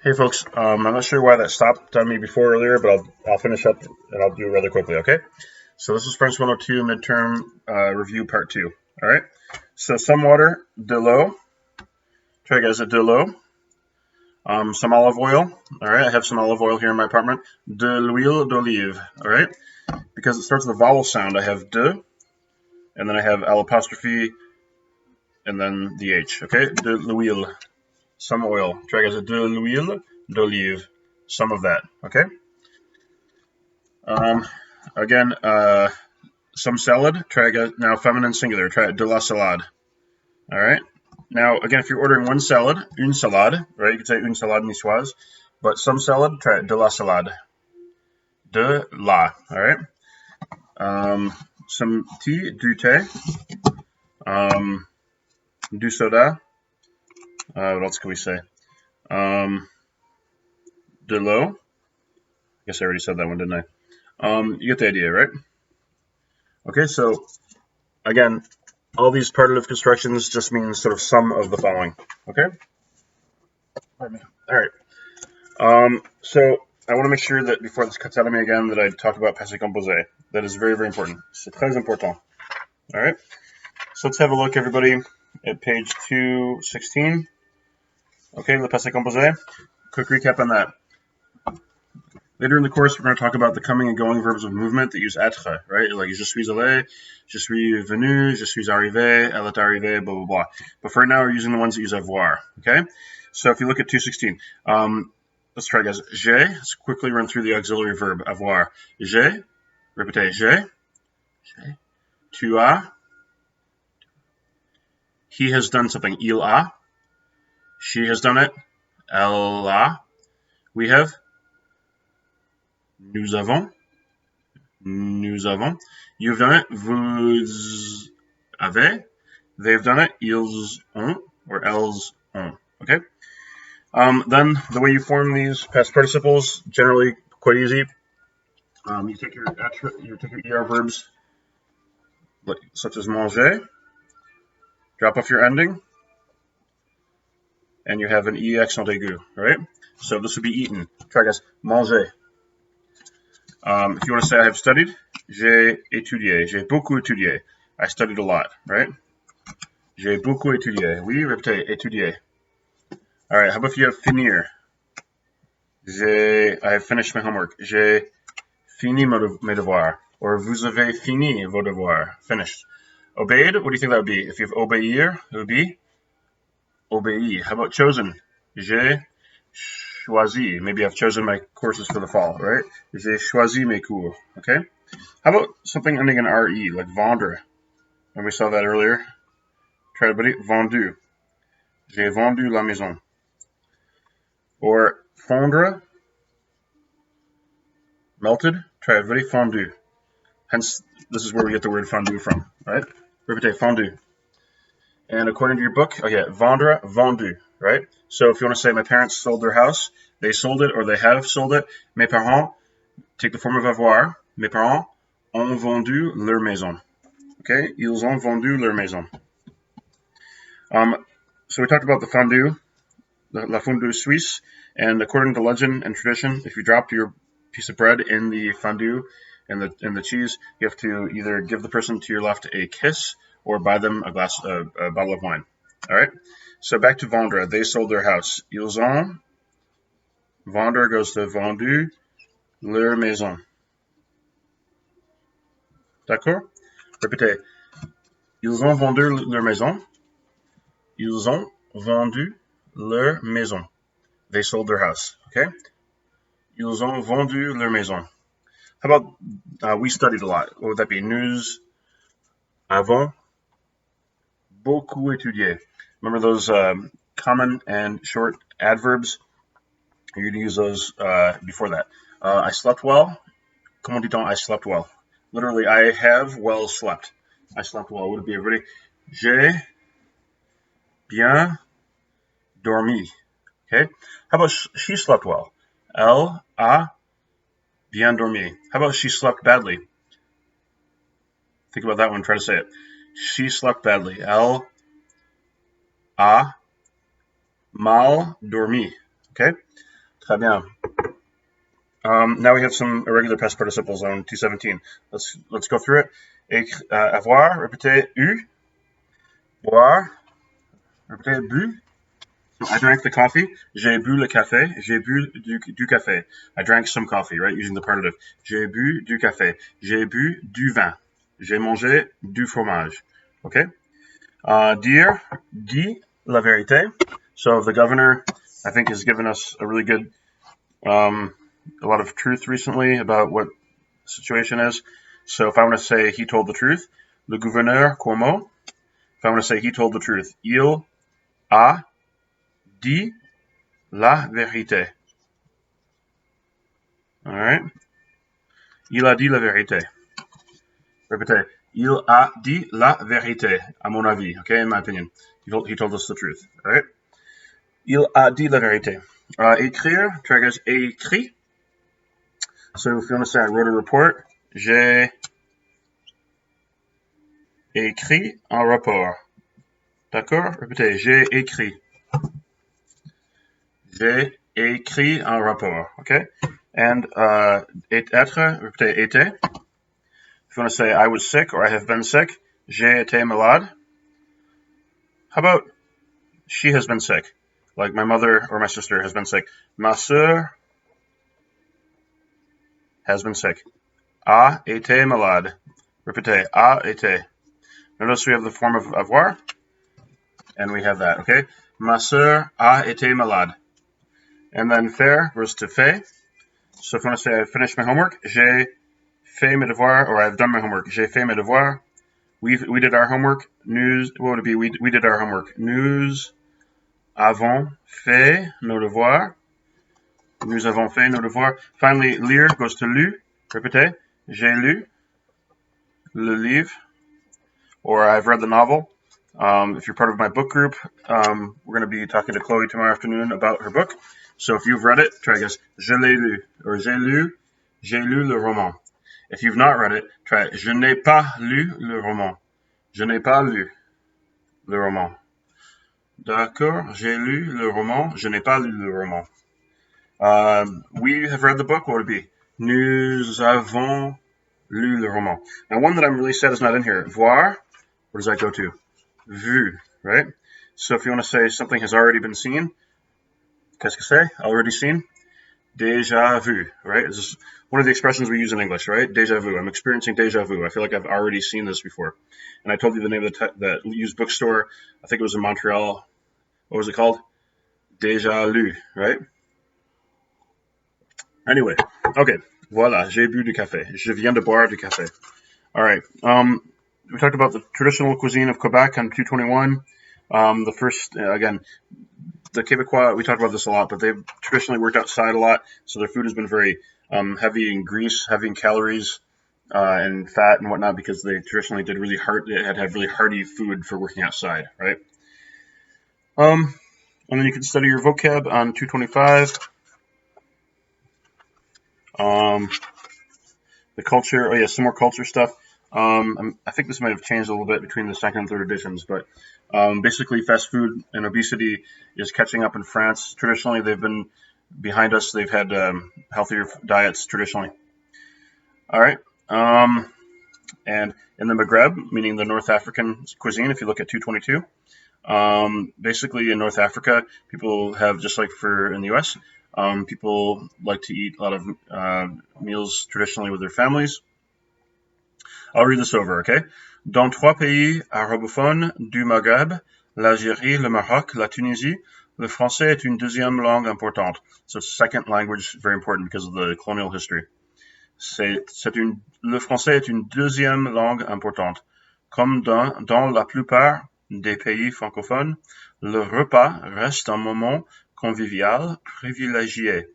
Hey folks, I'm not sure why that stopped on me before earlier, but I'll finish up and I'll do it rather quickly, okay? So this is French 102 midterm review part 2, all right? So some water, de l'eau, try guys at de l'eau, some olive oil, all right? I have some olive oil here in my apartment, de l'huile d'olive, all right? Because it starts with a vowel sound, I have de, and then I have L apostrophe, and then the H, okay? De l'huile, some oil, try guys at de l'huile d'olive, some of that, okay? Um, again, some salad. Try now feminine singular. Try de la salade. All right. Now again, if you're ordering one salad, une salade, right? You could say une salade niçoise, but some salad. Try de la salade. De la. All right. Some tea, du thé. Du soda. What else can we say? De l'eau. I guess I already said that one, didn't I? You get the idea, right? Okay, so again, all these partitive constructions just mean sort of some of the following. Okay? Pardon me. All right. So I want to make sure that before this cuts out of me again that I talk about passé composé. That is very, very important. C'est très important. All right? So let's have a look, everybody, at page 216. Okay, le passé composé. Quick recap on that. Later in the course, we're going to talk about the coming and going verbs of movement that use être, right? Like je suis allé, je suis venu, je suis arrivé, elle est arrivée, blah, blah, blah. But for now, we're using the ones that use avoir, okay? So if you look at 216, let's try, guys. J'ai, let's quickly run through the auxiliary verb avoir. J'ai, répétez, j'ai. Tu as. He has done something. Il a. She has done it. Elle a. We have. Nous avons. Nous avons. You've done it. Vous avez. They've done it. Ils ont or elles ont. Okay. Then the way you form these past participles, generally quite easy. You take your ER verbs, such as manger, drop off your ending, and you have an E accent aigu, right? So this would be eaten. Try, guys. Manger. If you want to say I have studied, j'ai étudié. J'ai beaucoup étudié. I studied a lot, right? J'ai beaucoup étudié. Oui, répétez, étudié. All right, how about if you have finir? I have finished my homework. J'ai fini mes devoirs. Or vous avez fini vos devoirs. Finished. Obeyed, what do you think that would be? If you have obéir, it would be obéi. How about chosen? J'ai choisi. Maybe I've chosen my courses for the fall, right? J'ai choisi mes cours, okay? How about something ending in RE, like vendre? And we saw that earlier. Try it, buddy. Vendu. J'ai vendu la maison. Or fondre. Melted. Try it, buddy. Fondu. Hence, this is where we get the word fondue from, right? Répétez, fondu. And according to your book, okay, vendre, vendu, right? So if you want to say my parents sold their house, they sold it or they have sold it. Mes parents, take the form of avoir. Mes parents ont vendu leur maison. Okay, ils ont vendu leur maison. So we talked about the fondue, la fondue suisse, and according to legend and tradition, if you dropped your piece of bread in the fondue and the cheese, you have to either give the person to your left a kiss or buy them a bottle of wine. All right. So back to vendre. They sold their house. Ils ont. Vendre goes to vendu leur maison. D'accord? Répétez. Ils ont vendu leur maison. Ils ont vendu leur maison. They sold their house. Okay? Ils ont vendu leur maison. How about we studied a lot? What would that be? Nous avons beaucoup étudié. Remember those common and short adverbs? You're going to use those before that. I slept well. Comment dit-on I slept well? Literally, I have well slept. I slept well. Would it be everybody? J'ai bien dormi. Okay? How about she slept well? Elle a bien dormi. How about she slept badly? Think about that one. Try to say it. She slept badly. Elle a mal dormi. Okay? Très bien. Now we have some irregular past participles on 217. Let's go through it. Avoir, répétez eu. Boire, répétez bu. So I drank the coffee. J'ai bu le café. J'ai bu du café. I drank some coffee, right? Using the partitive. J'ai bu du café. J'ai bu du vin. J'ai mangé du fromage. Okay? Dire, dit la vérité. So the governor, I think, has given us a really good, a lot of truth recently about what the situation is. So if I want to say he told the truth, le gouverneur Cuomo. If I want to say he told the truth, il a dit la vérité. All right? Il a dit la vérité. Répétez. Il a dit la vérité, à mon avis. Okay, in my opinion. He told us the truth. All right? Il a dit la vérité. Écrire, try guys, écrit. So if you want to say I wrote a report, j'ai écrit un rapport. D'accord? Répétez. J'ai écrit. J'ai écrit un rapport. Okay? And être, répétez, été. If you want to say I was sick or I have been sick, j'ai été malade. How about she has been sick? Like my mother or my sister has been sick. Ma sœur has been sick. A été malade. Répétez, a été. Notice we have the form of avoir, and we have that, okay? Ma sœur a été malade. And then faire was to fait. So if you want to say I finished my homework, j'ai fait mes devoirs, or I've done my homework. J'ai fait mes devoirs. We did our homework. What would it be? We did our homework. Nous avons fait nos devoirs. Nous avons fait nos devoirs. Finally, lire goes to lu. Répétez. J'ai lu le livre, or I've read the novel. If you're part of my book group, we're going to be talking to Chloe tomorrow afternoon about her book. So if you've read it, try guess. Je l'ai lu, or j'ai lu le roman. If you've not read it, try je n'ai pas lu le roman. Je n'ai pas lu le roman. D'accord, j'ai lu le roman. Je n'ai pas lu le roman. We have read the book. What would it be? Nous avons lu le roman. Now, one that I'm really sad is not in here. Voir. Where does that go to? Vu, right? So if you want to say something has already been seen, qu'est-ce que c'est? Already seen? Déjà vu, right? This is one of the expressions we use in English, right? Déjà vu. I'm experiencing déjà vu. I feel like I've already seen this before. And I told you the name of that used bookstore. I think it was in Montreal. What was it called? Déjà lu, right? Anyway, okay. Voilà, j'ai bu du café. Je viens de boire du café. All right. We talked about the traditional cuisine of Quebec on 221. The first, again, the Quebecois, we talked about this a lot, but they've traditionally worked outside a lot, so their food has been very heavy in grease, heavy in calories, and fat and whatnot, because they traditionally did really had really hearty food for working outside, right? And then you can study your vocab on 225. The culture, oh yeah, some more culture stuff. I think this might have changed a little bit between the second and third editions, but basically fast food and obesity is catching up in France. Traditionally, they've been behind us. They've had healthier diets traditionally. All right. And in the Maghreb, meaning the North African cuisine, if you look at 222, basically in North Africa, people have, just like in the U.S., people like to eat a lot of meals traditionally with their families. I'll read this over, okay? Dans trois pays arabophones du Maghreb, l'Algérie, le Maroc, la Tunisie, le français est une deuxième langue importante. So second language, very important because of the colonial history. Le français est une deuxième langue importante. Comme dans la plupart des pays francophones, le repas reste un moment convivial privilégié.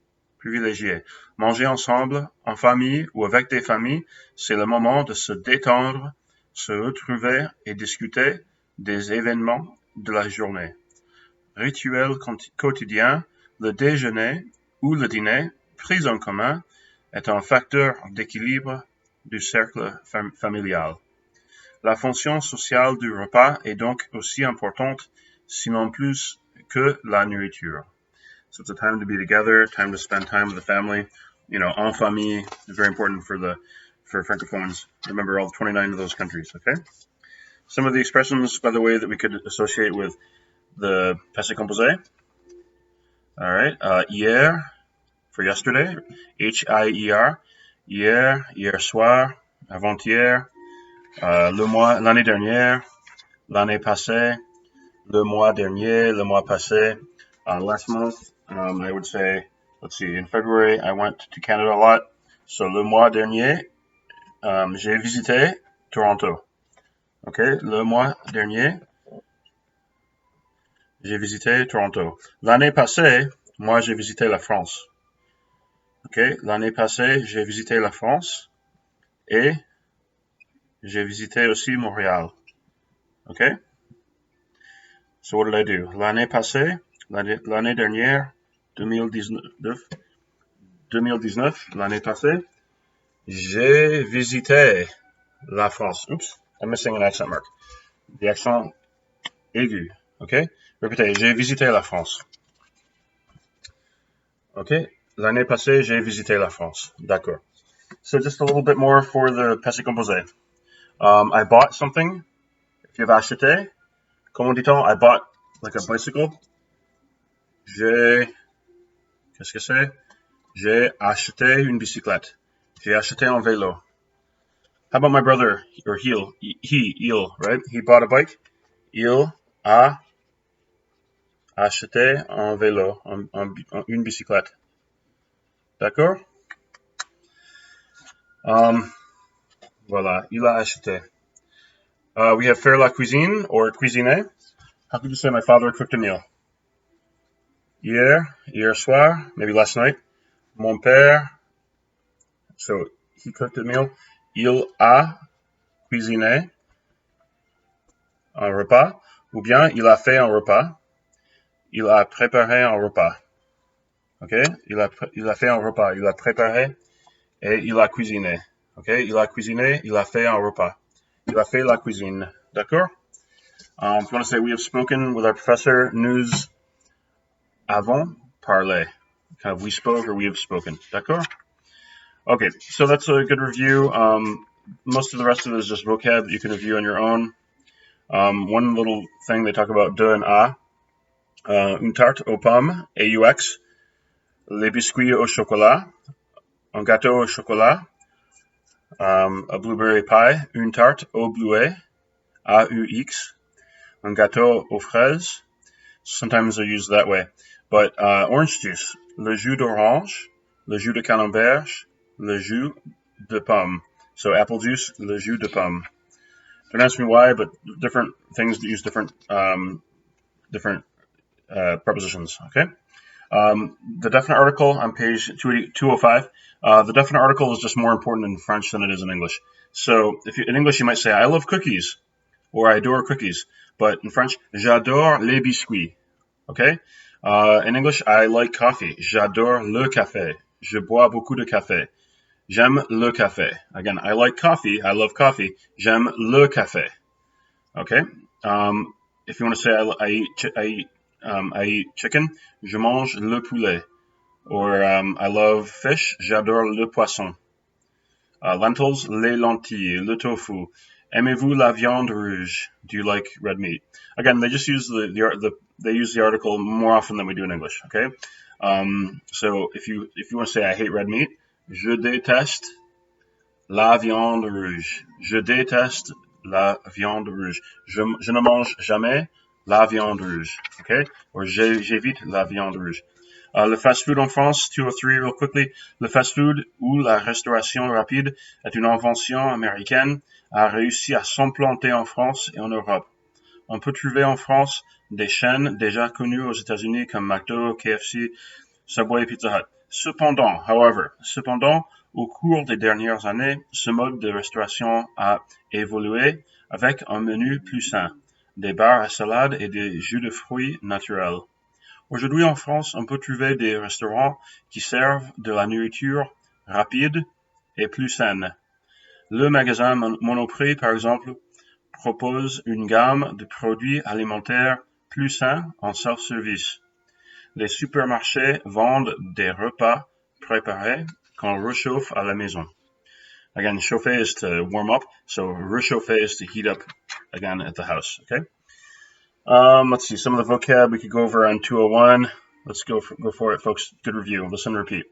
Manger ensemble, en famille ou avec des familles, c'est le moment de se détendre, se retrouver et discuter des événements de la journée. Rituel quotidien, le déjeuner ou le dîner, pris en commun, est un facteur d'équilibre du cercle familial. La fonction sociale du repas est donc aussi importante, sinon plus, que la nourriture. So it's a time to be together, time to spend time with the family. You know, en famille is very important for francophones. Remember all 29 of those countries. Okay. Some of the expressions, by the way, that we could associate with the passé composé. All right. Hier for yesterday. H-I-E-R. Hier soir. Avant-hier. L'année dernière. L'année passée. Le mois dernier. Le mois passé. Last month, I would say, let's see, in February, I went to Canada a lot. So, le mois dernier, j'ai visité Toronto. Okay, le mois dernier, j'ai visité Toronto. L'année passée, moi, j'ai visité la France. Okay, l'année passée, j'ai visité la France et j'ai visité aussi Montréal. Okay? So, what did I do? L'année passée, l'année dernière, 2019, l'année passée, j'ai visité la France. Oops, I'm missing an accent mark. The accent aigu. Okay? Répétez, j'ai visité la France. Okay? L'année passée, j'ai visité la France. D'accord. So just a little bit more for the passé composé. I bought something. If you have acheté, comment dit-on? I bought like a bicycle. Qu'est-ce que c'est? J'ai acheté une bicyclette. J'ai acheté un vélo. How about my brother, or il, right? He bought a bike. Il a acheté un vélo, une bicyclette. D'accord? Voilà, il a acheté. We have faire la cuisine, or cuisiner. How could you say my father cooked a meal? Hier soir, maybe last night. Mon père, so he cooked a meal. Il a cuisiné un repas, ou bien il a fait un repas. Il a préparé un repas. Okay? Il a fait un repas. Il a préparé et il a cuisiné. Okay? Il a cuisiné, il a fait un repas. Il a fait la cuisine. D'accord? If you want to say we have spoken with our professor, nous avons parlé. Kind of we spoke or we have spoken. D'accord? Okay, so that's a good review. Most of the rest of it is just vocab that you can review on your own. One little thing they talk about de and a. Une tarte aux pommes, AUX. Les biscuits au chocolat. Un gâteau au chocolat. A blueberry pie. Une tarte au bleuet, AUX. Un gâteau aux fraises. Sometimes they're used that way. But orange juice, le jus d'orange, le jus de canneberge, le jus de pomme. So apple juice, le jus de pomme. Don't ask me why, but different things use different prepositions. Okay. The definite article on page 205. The definite article is just more important in French than it is in English. So in English you might say I love cookies or I adore cookies, but in French j'adore les biscuits. Okay. In English, I like coffee. J'adore le café. Je bois beaucoup de café. J'aime le café. Again, I like coffee. I love coffee. J'aime le café. Okay. If you want to say I eat chicken, je mange le poulet. Or I love fish. J'adore le poisson. Lentils, les lentilles, le tofu. Aimez-vous la viande rouge? Do you like red meat? Again, they just use they use the article more often than we do in English. Okay, so if you want to say I hate red meat, je déteste la viande rouge. Je déteste la viande rouge. Je ne mange jamais la viande rouge. Okay, or j'évite la viande rouge. Le fast-food en France, 203 real quickly. Le fast-food ou la restauration rapide est une invention américaine, a réussi à s'implanter en France et en Europe. On peut trouver en France des chaînes déjà connues aux États-Unis comme McDo, KFC, Subway, Pizza Hut. Cependant, au cours des dernières années, ce mode de restauration a évolué avec un menu plus sain, des bars à salade et des jus de fruits naturels. Aujourd'hui en France, on peut trouver des restaurants qui servent de la nourriture rapide et plus saine. Le magasin Monoprix, par exemple, propose une gamme de produits alimentaires plus sains en self-service. Les supermarchés vendent des repas préparés qu'on réchauffe à la maison. Again, chauffer is to warm up, so réchauffer is to heat up again at the house, okay? Let's see, some of the vocab we could go over on 201. Let's go for it, folks. Good review. Listen and repeat.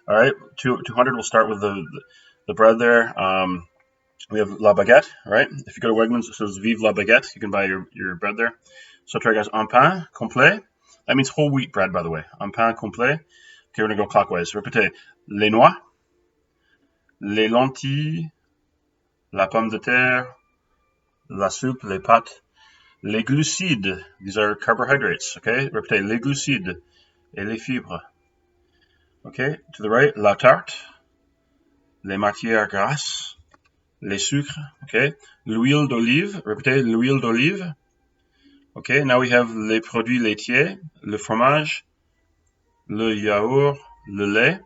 All right, 200, we'll start with the bread there. We have la baguette, right? If you go to Wegmans, it says Vive la baguette. You can buy your bread there. So try guys, un pain complet. That means whole wheat bread, by the way. Un pain complet. Okay, we're going to go clockwise. Répétez. Les noix, les lentilles, la pomme de terre, la soupe, les pâtes, les glucides. These are carbohydrates, okay? Répétez. Les glucides et les fibres. Okay, to the right, la tarte, les matières grasses, les sucres, okay? L'huile d'olive, répétez, l'huile d'olive. Okay, now we have les produits laitiers, le fromage, le yaourt, le lait.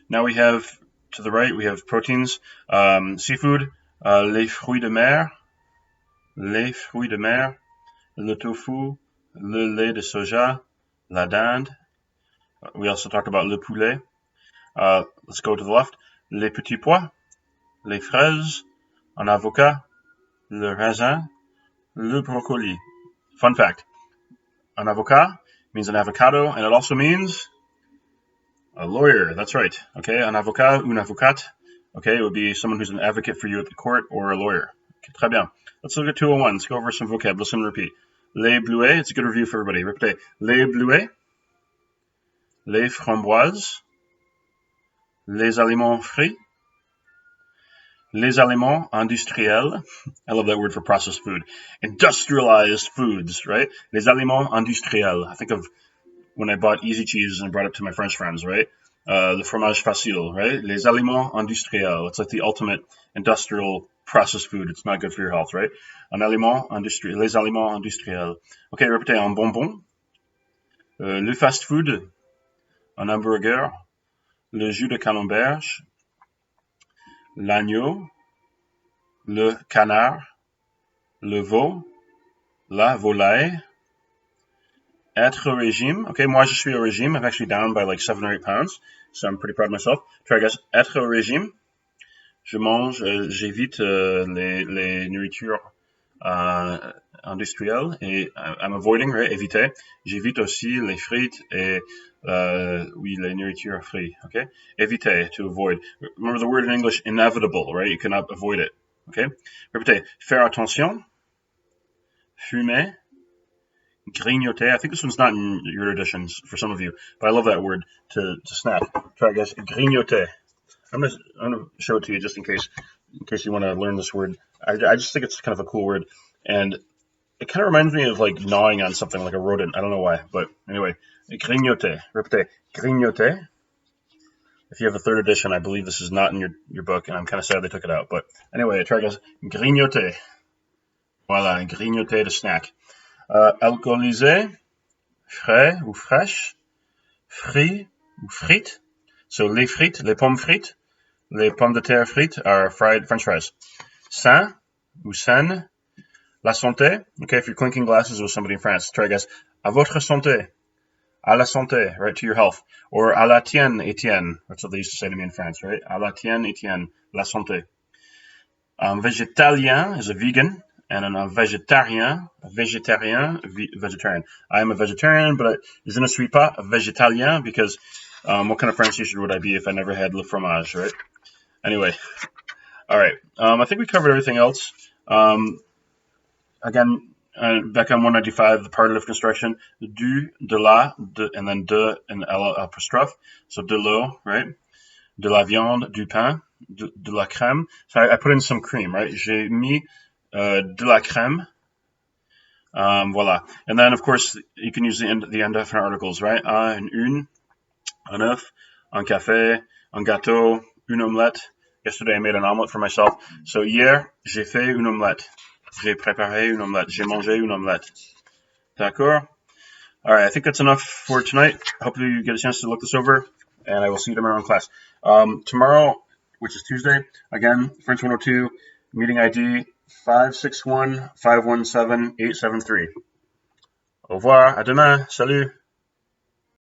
Now we have, to the right, we have proteins, seafood, les fruits de mer, le tofu, le lait de soja, la dinde. We also talked about le poulet. Let's go to the left. Les petits pois, les fraises, un avocat, le raisin, le brocoli. Fun fact, an avocat means an avocado, and it also means a lawyer. That's right. Okay, an avocat, une avocate. Okay, it would be someone who's an advocate for you at the court or a lawyer. Okay, très bien. Let's look at 201. Let's go over some vocab. Listen and repeat. Les bleuets. It's a good review for everybody. Répétez. Les bleuets. Les framboises. Les aliments frits. Les aliments industriels. I love that word for processed food. Industrialized foods, right? Les aliments industriels. I think of when I bought Easy Cheese and I brought it to my French friends, right? Le fromage facile, right? Les aliments industriels. It's like the ultimate industrial processed food. It's not good for your health, right? Un aliment industriel. Les aliments industriels. Okay, répétez. Un bonbon. Le fast food. Un hamburger. Le jus de camembert. L'agneau. Le canard. Le veau. La volaille. Être au régime. Okay, moi je suis au régime. I'm actually down by like 7 or 8 pounds, so I'm pretty proud of myself. Try guys. Être au régime. Je mange, j'évite les nourritures industrielles et I'm avoiding, right? Éviter. J'évite aussi les frites et oui, les nourritures frites. Okay. Éviter, to avoid. Remember the word in English, inevitable, right? You cannot avoid it. Okay. Répétez. Faire attention. Fumer. Grignoter. I think this one's not in your editions for some of you, but I love that word to snack. Try guys. Grignoter. I'm gonna show it to you just in case you want to learn this word. I just think it's kind of a cool word, and it kind of reminds me of like gnawing on something like a rodent. I don't know why, but anyway, grignoter. Répétez. Grignoter. If you have a 3rd edition, I believe this is not in your book, and I'm kind of sad they took it out. But anyway, try guys. Grignoter. Voilà, grignoter, the snack. Alcoolisé, frais ou fraîche, frit ou frites. So les frites, les pommes frites, les pommes de terre frites are fried French fries. Sain ou saine, la santé. Okay, if you're clinking glasses with somebody in France, try guys. À votre santé. À la santé, right, to your health. Or à la tienne, Etienne. That's what they used to say to me in France, right? À la tienne, Etienne. La santé. Végétalien is a vegan. And a vegetarian. Vegetarian. I am a vegetarian, but je ne suis pas végétalien because what kind of French teacher would I be if I never had le fromage, right? Anyway, all right. I think we covered everything else. Again, back on 195, the partitive construction, du, de la, de, and then de and L apostrophe. So de l'eau, right? De la viande, du pain, de la crème. So I put in some cream, right? J'ai mis de la crème. Voila. And then, of course, you can use the indefinite articles, right? Un, une, un œuf, un café, un gâteau, une omelette. Yesterday, I made an omelette for myself. So, hier, j'ai fait une omelette. J'ai préparé une omelette. J'ai mangé une omelette. D'accord? All right, I think that's enough for tonight. Hopefully you get a chance to look this over, and I will see you tomorrow in class. Tomorrow, which is Tuesday, again, French 102, meeting ID 561-517-873. Au revoir, à demain, salut!